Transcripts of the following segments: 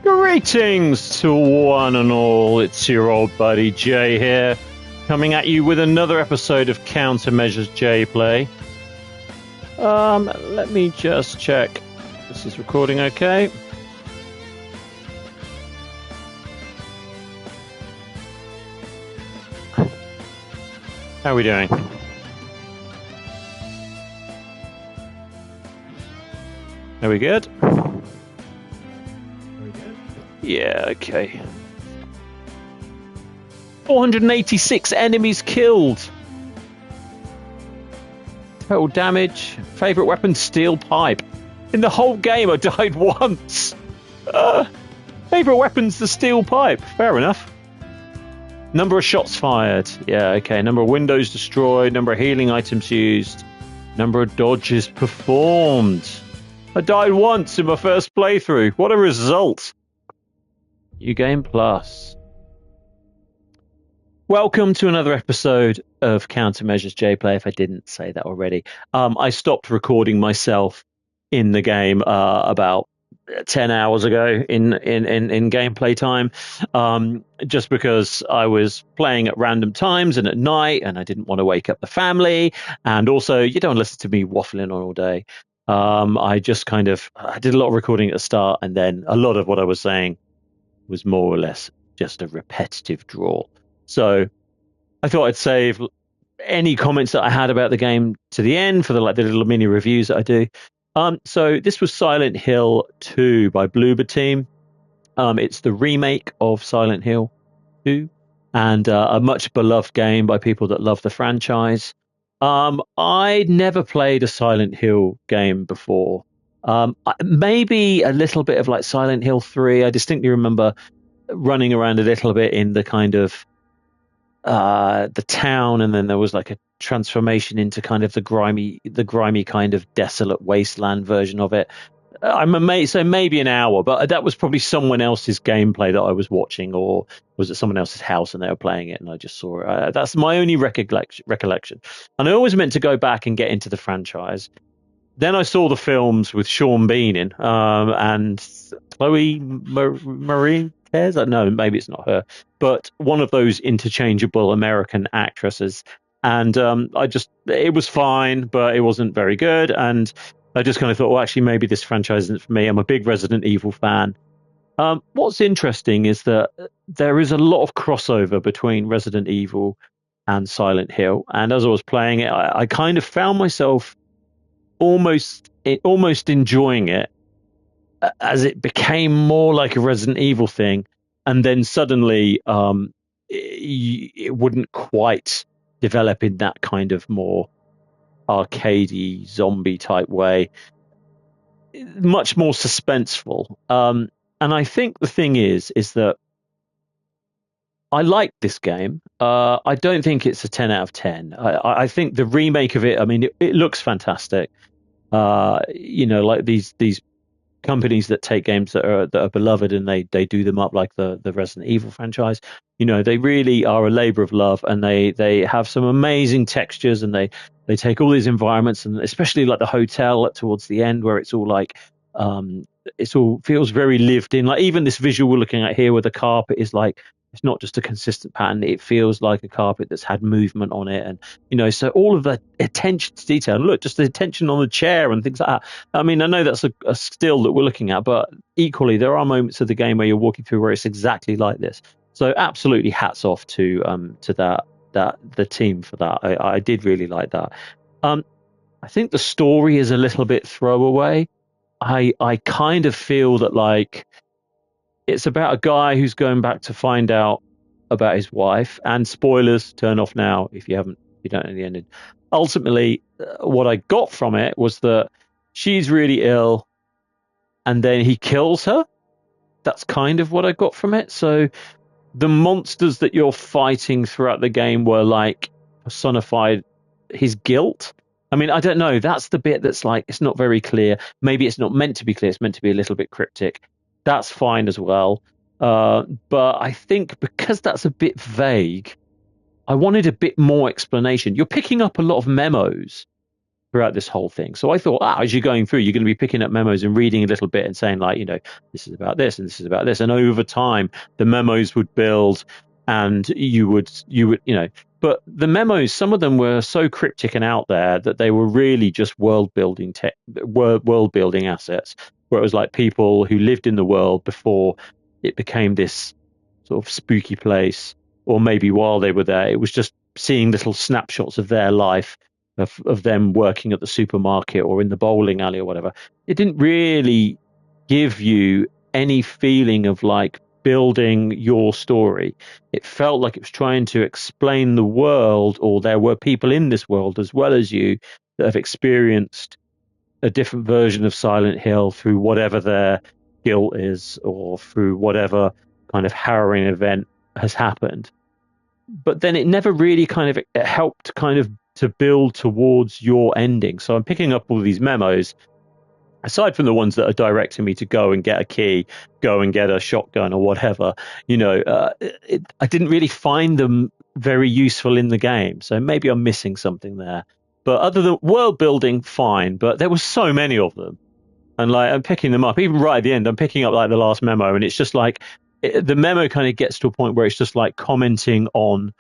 Greetings to one and all, it's your old buddy Jay here, coming at you with another episode of Countermeasures J Play. Let me just check. This is recording okay. How are we doing? Are we good? Yeah, okay. 486 enemies killed. Total damage. Favorite weapon, steel pipe. In the whole game, I died once. Favorite weapon's the steel pipe. Fair enough. Number of shots fired. Yeah, okay. Number of windows destroyed. Number of healing items used. Number of dodges performed. I died once in my first playthrough. What a result. New Game Plus. Welcome to another episode of Countermeasures J Play, if I didn't say that already. I stopped recording myself in the game about 10 hours ago in gameplay time, just because I was playing at random times and at night, and I didn't want to wake up the family. And also, you don't listen to me waffling on all day. I did a lot of recording at the start, and then a lot of what I was saying was more or less just a repetitive draw. So I thought I'd save any comments that I had about the game to the end for the little mini reviews that I do. So this was Silent Hill 2 by Bloober Team. It's the remake of Silent Hill 2 and a much beloved game by people that love the franchise. I'd never played a Silent Hill game before. Maybe a little bit of like Silent Hill 3. I distinctly remember running around a little bit in the kind of the town, and then there was like a transformation into kind of the grimy kind of desolate wasteland version of it. I'm amazed. So maybe an hour, but that was probably someone else's gameplay that I was watching, or was it someone else's house and they were playing it and I just saw it. That's my only recollection. And I always meant to go back and get into the franchise. Then I saw the films with Sean Bean in, and Chloe Marie Cares. No, maybe it's not her, but one of those interchangeable American actresses. And it was fine, but it wasn't very good. And I just kind of thought, well, actually, maybe this franchise isn't for me. I'm a big Resident Evil fan. What's interesting is that there is a lot of crossover between Resident Evil and Silent Hill. And as I was playing it, I kind of found myself almost enjoying it as it became more like a Resident Evil thing, and then suddenly it wouldn't quite develop in that kind of more arcadey zombie type way, much more suspenseful. And I think the thing is that I like this game. I don't think it's a 10 out of 10. I think the remake of it, I mean, it looks fantastic. Like these companies that take games that are beloved and they do them up like the Resident Evil franchise. They really are a labor of love, and they have some amazing textures, and they take all these environments, and especially like the hotel towards the end where it's all like it all feels very lived in. Like even this visual we're looking at here where the carpet is like, it's not just a consistent pattern. It feels like a carpet that's had movement on it. And, so all of the attention to detail, and look, just the attention on the chair and things like that. I mean, I know that's a still that we're looking at, but equally there are moments of the game where you're walking through where it's exactly like this. So absolutely hats off to the team for that. I did really like that. I think the story is a little bit throwaway. I kind of feel that like, it's about a guy who's going back to find out about his wife. And spoilers, turn off now if you don't know the ending. Ultimately, what I got from it was that she's really ill, and then he kills her. That's kind of what I got from it. So the monsters that you're fighting throughout the game were like personified his guilt. I mean, I don't know. That's the bit that's like, it's not very clear. Maybe it's not meant to be clear. It's meant to be a little bit cryptic. That's fine as well. But I think because that's a bit vague, I wanted a bit more explanation. You're picking up a lot of memos throughout this whole thing. So I thought, as you're going through, you're going to be picking up memos and reading a little bit and saying, like, this is about this and this is about this. And over time, the memos would build, and you would. But the memos, some of them were so cryptic and out there that they were really just world building assets, where it was like people who lived in the world before it became this sort of spooky place, or maybe while they were there, it was just seeing little snapshots of their life, of them working at the supermarket or in the bowling alley or whatever. It didn't really give you any feeling of like building your story. It felt like it was trying to explain the world, or there were people in this world as well as you that have experienced a different version of Silent Hill through whatever their guilt is, or through whatever kind of harrowing event has happened. But then it never really kind of it helped kind of to build towards your ending. So I'm picking up all these memos, aside from the ones that are directing me to go and get a key, go and get a shotgun or whatever. I didn't really find them very useful in the game. So maybe I'm missing something there. But other than world building, fine. But there were so many of them. And like I'm picking them up, even right at the end, I'm picking up like the last memo, and it's just like the memo kind of gets to a point where it's just like commenting on,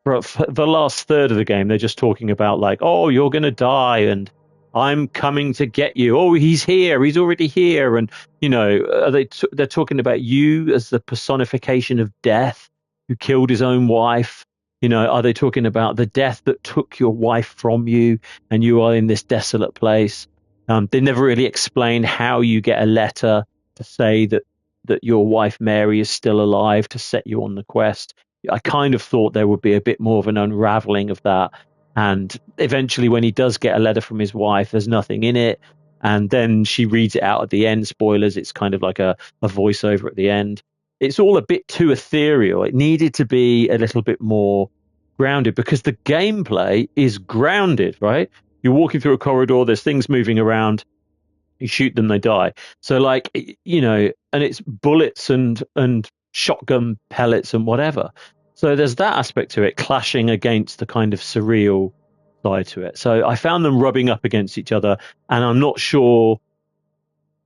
for the last third of the game, they're just talking about like, oh, you're going to die and I'm coming to get you. Oh, he's here. He's already here. And, they're talking about you as the personification of death, who killed his own wife. Are they talking about the death that took your wife from you and you are in this desolate place? They never really explain how you get a letter to say that your wife Mary is still alive, to set you on the quest. I kind of thought there would be a bit more of an unraveling of that. And eventually, when he does get a letter from his wife, there's nothing in it. And then she reads it out at the end. Spoilers, it's kind of like a voiceover at the end. It's all a bit too ethereal. It needed to be a little bit more grounded, because the gameplay is grounded, right? You're walking through a corridor, there's things moving around, you shoot them, they die. So like, and it's bullets and shotgun pellets and whatever. So there's that aspect to it, clashing against the kind of surreal side to it. So I found them rubbing up against each other, and I'm not sure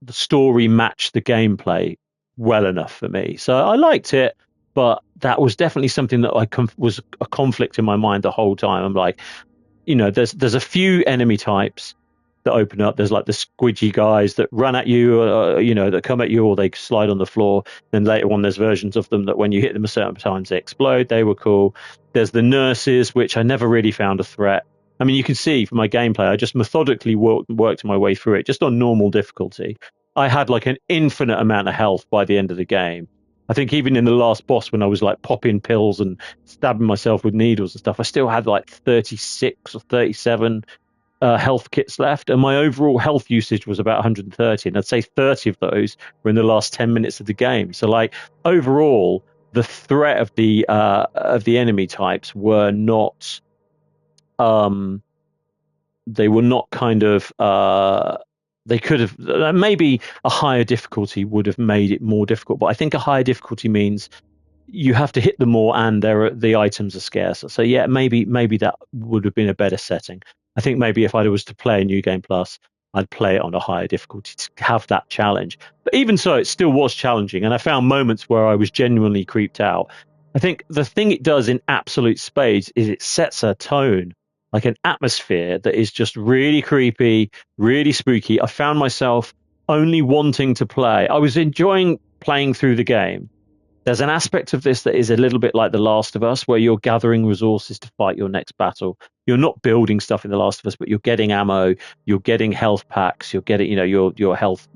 the story matched the gameplay well enough for me. So I liked it, but that was definitely something that was a conflict in my mind the whole time. I'm like, there's a few enemy types that open up. There's like the squidgy guys that run at you, that come at you, or they slide on the floor. Then later on, there's versions of them that when you hit them a certain times, they explode. They were cool. There's the nurses, which I never really found a threat. I mean, you can see from my gameplay, I just methodically worked my way through it, just on normal difficulty. I had like an infinite amount of health by the end of the game. I think even in the last boss, when I was like popping pills and stabbing myself with needles and stuff, I still had like 36 or 37 health kits left, and my overall health usage was about 130, and I'd say 30 of those were in the last 10 minutes of the game. So like overall, the threat of the enemy types were not they were not kind of they could have, maybe a higher difficulty would have made it more difficult, but I think a higher difficulty means you have to hit them more, and the items are scarcer. So yeah, maybe that would have been a better setting. I think maybe if I was to play a New Game Plus, I'd play it on a higher difficulty to have that challenge. But even so, it still was challenging, and I found moments where I was genuinely creeped out. I think the thing it does in absolute spades is it sets a tone, like an atmosphere that is just really creepy, really spooky. I found myself only wanting to play. I was enjoying playing through the game. There's an aspect of this that is a little bit like The Last of Us, where you're gathering resources to fight your next battle. You're not building stuff in The Last of Us, but you're getting ammo, you're getting health packs, you're getting, your health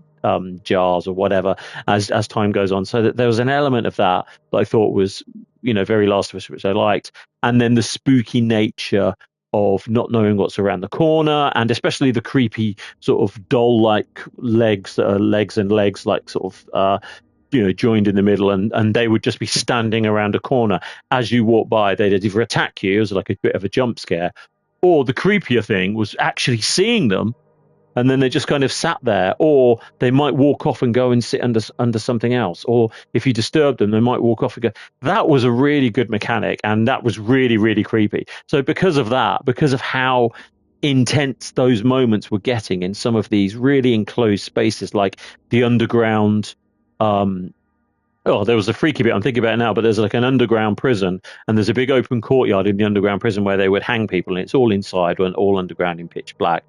jars or whatever as time goes on. So that there was an element of that I thought was, very Last of Us, which I liked. And then the spooky nature of not knowing what's around the corner, and especially the creepy sort of doll-like legs that are legs and legs, like sort of joined in the middle, and they would just be standing around a corner. As you walk by, they'd either attack you as like a bit of a jump scare, or the creepier thing was actually seeing them, and then they just kind of sat there, or they might walk off and go and sit under something else, or if you disturb them, they might walk off and go. That was a really good mechanic, and that was really, really creepy. So because of that, because of how intense those moments were getting in some of these really enclosed spaces, like the underground. Um, Oh, there was a freaky bit. I'm thinking about it now, but there's like an underground prison, and there's a big open courtyard in the underground prison where they would hang people, and it's all inside and all underground in pitch black.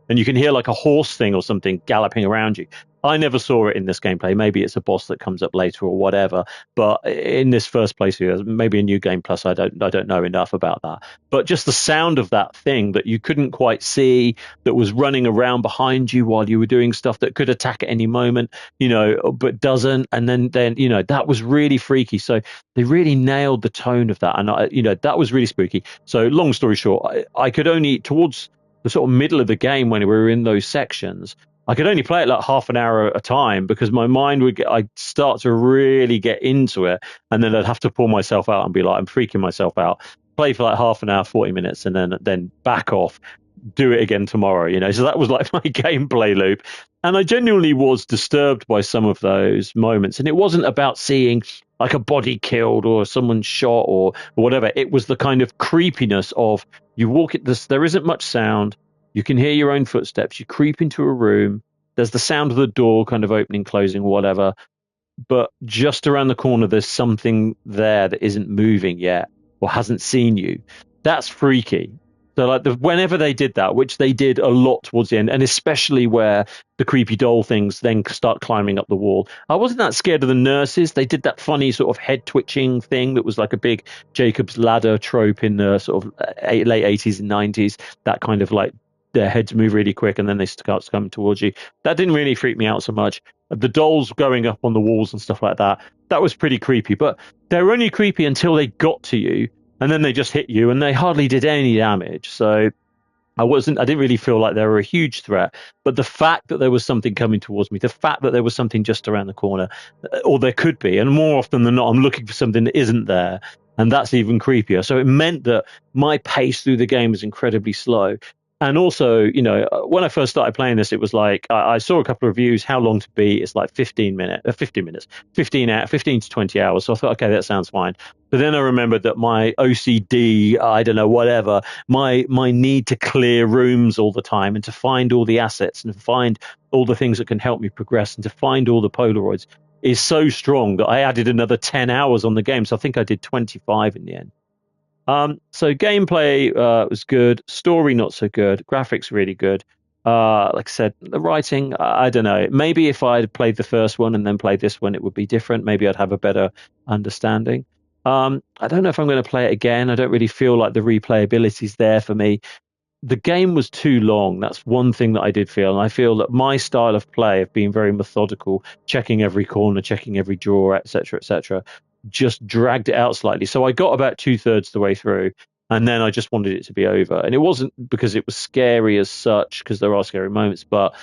And you can hear like a horse thing or something galloping around you. I never saw it in this gameplay. Maybe it's a boss that comes up later or whatever. But in this first playthrough, maybe a new game plus. I don't know enough about that. But just the sound of that thing that you couldn't quite see, that was running around behind you while you were doing stuff that could attack at any moment, but doesn't. And then that was really freaky. So they really nailed the tone of that, and that was really spooky. So long story short, I could only towards the sort of middle of the game when we were in those sections. I could only play it like half an hour at a time because my mind I'd start to really get into it, and then I'd have to pull myself out and be like, I'm freaking myself out. Play for like half an hour, 40 minutes, and then back off, do it again tomorrow. So that was like my gameplay loop. And I genuinely was disturbed by some of those moments. And it wasn't about seeing like a body killed or someone shot or whatever. It was the kind of creepiness of you walk at this, there isn't much sound. You can hear your own footsteps. You creep into a room. There's the sound of the door kind of opening, closing, whatever. But just around the corner, there's something there that isn't moving yet or hasn't seen you. That's freaky. So like whenever they did that, which they did a lot towards the end, and especially where the creepy doll things then start climbing up the wall, I wasn't that scared of the nurses. They did that funny sort of head twitching thing that was like a big Jacob's Ladder trope in the sort of late 80s and 90s. That kind of like their heads move really quick and then they start coming towards you. That didn't really freak me out so much. The dolls going up on the walls and stuff like that, that was pretty creepy. But they were only creepy until they got to you, and then they just hit you, and they hardly did any damage. So I didn't really feel like they were a huge threat. But the fact that there was something coming towards me, the fact that there was something just around the corner, or there could be, and more often than not, I'm looking for something that isn't there, and that's even creepier. So it meant that my pace through the game was incredibly slow. And also, when I first started playing this, it was like I saw a couple of reviews. How long to beat? It's like 15 minutes, 15 to 20 hours. So I thought, okay, that sounds fine. But then I remembered that my OCD, I don't know, whatever, my need to clear rooms all the time and to find all the assets and to find all the things that can help me progress and to find all the Polaroids is so strong that I added another 10 hours on the game. So I think I did 25 in the end. So gameplay was good, story not so good, graphics really good. Like I said, the writing, I don't know. Maybe if I'd played the first one and then played this one, it would be different. Maybe I'd have a better understanding. I don't know if I'm going to play it again. I don't really feel like the replayability is there for me. The game was too long. That's one thing that I did feel. And I feel that my style of play of being very methodical, checking every corner, checking every drawer, etc., just dragged it out slightly. So I got about 2/3 the way through, and then I just wanted it to be over. And it wasn't because it was scary as such, because there are scary moments, but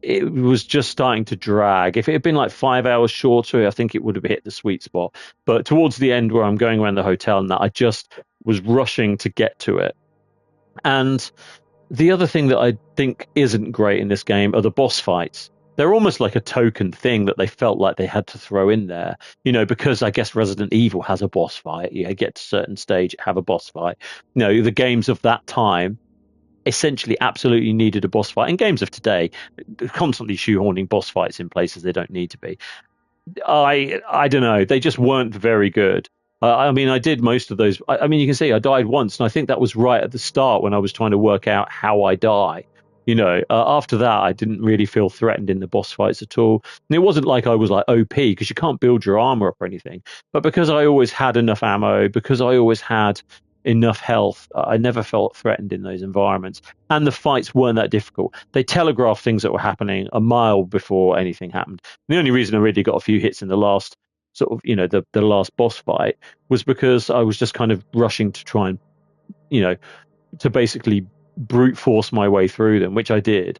it was just starting to drag. If it had been like 5 hours shorter, I think it would have hit the sweet spot. But towards the end, where I'm going around the hotel and that, I just was rushing to get to it. And the other thing that I think isn't great in this game are the boss fights. They're almost like a token thing that they felt like they had to throw in there, because I guess Resident Evil has a boss fight. You get to a certain stage, have a boss fight. The games of that time essentially absolutely needed a boss fight. And games of today, constantly shoehorning boss fights in places they don't need to be. I don't know. They just weren't very good. I mean, I did most of those. I mean, you can see I died once, and I think that was right at the start when I was trying to work out how I die. After that, I didn't really feel threatened in the boss fights at all. And it wasn't like I was like OP, because you can't build your armor up or anything. But because I always had enough ammo, because I always had enough health, I never felt threatened in those environments. And the fights weren't that difficult. They telegraphed things that were happening a mile before anything happened. The only reason I really got a few hits in the last sort of, the last boss fight was because I was just kind of rushing to try and, to basically brute force my way through them, which I did.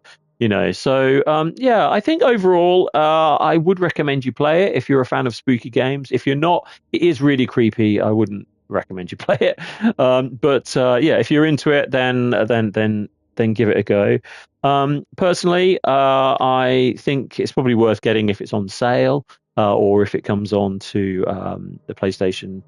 So yeah, I think overall I would recommend you play it if you're a fan of spooky games. If you're not, it is really creepy. I wouldn't recommend you play it. But yeah, if you're into it, then give it a go. Personally, I think it's probably worth getting if it's on sale, or if it comes on to the PlayStation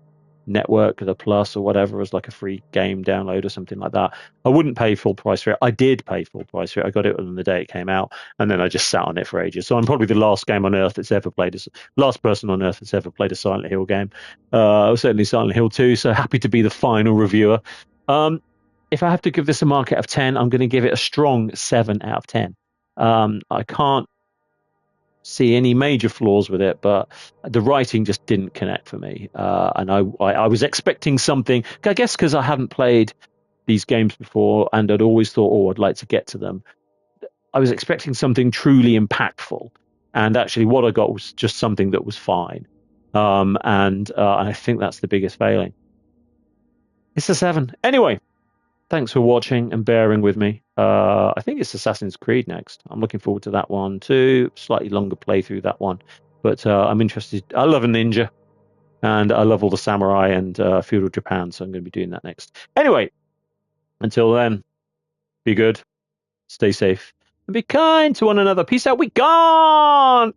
network, the Plus or whatever, as like a free game download or something like that. I wouldn't pay full price for it. I did pay full price for it. I got it on the day it came out, and then I just sat on it for ages. So I'm probably the last game on earth that's ever played last person on earth that's ever played a Silent Hill game. Certainly Silent Hill 2. So happy to be the final reviewer. If I have to give this a mark out of 10, I'm going to give it a strong 7 out of 10. I can't see any major flaws with it, but the writing just didn't connect for me. And I was expecting something, I guess, because I hadn't played these games before and I'd always thought, oh, I'd like to get to them. I was expecting something truly impactful. And actually, what I got was just something that was fine. And I think that's the biggest failing. It's a 7. Anyway, thanks for watching and bearing with me. I think it's Assassin's Creed next. I'm looking forward to that one too. Slightly longer playthrough, that one. But I'm interested. I love a ninja. And I love all the samurai and feudal Japan. So I'm going to be doing that next. Anyway, until then, be good, stay safe, and be kind to one another. Peace out. We gone!